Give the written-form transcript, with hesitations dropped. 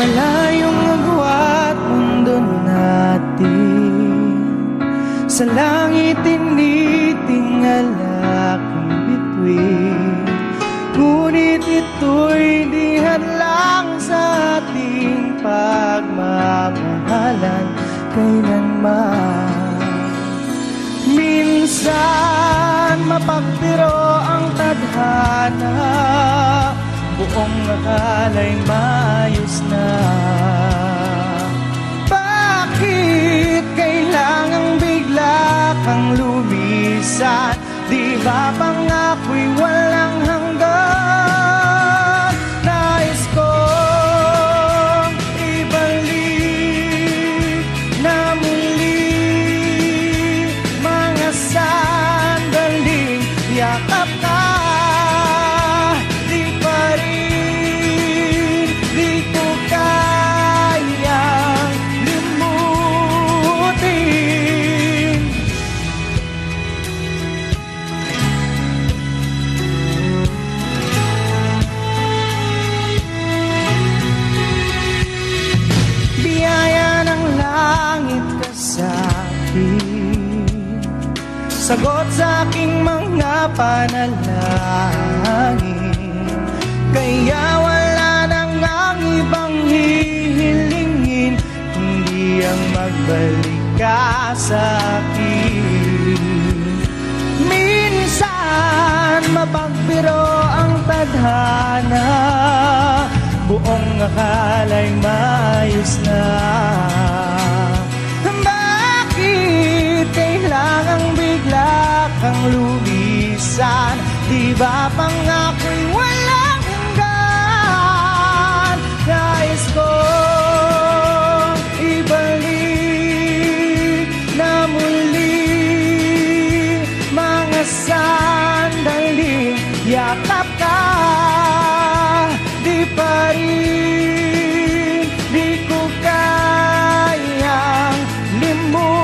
Malayong agwat mundo natin, sa langit tinitingala kong bituin. Ngunit ito'y di hadlang sa ating pagmamahalan kailanman. Minsan mapagpiro ang tadhana, buong akala'y maayos na. Bakit kailangang bigla kang lumisan? Di ba pangako'y walang hanggan? Nais kong ibalik na muli mga sandaling yakap ka. Di pa rin, di ko kayang limutin. Biyaya ng langit ka sa'kin, sagot sa aking mga panalangin. Kaya wala nang ang ibang hihilingin, hindi ang magbalik ka sa akin. Minsan mapagpiro ang tadhana, buong akala'y maayos na. Bakit kailangang bigla kang lumisan? Di ba pangako'y walang hanggan? Nais kong ibalik na muli mga sandaling yakap ka. Di pa rin, di ko kayang limutin.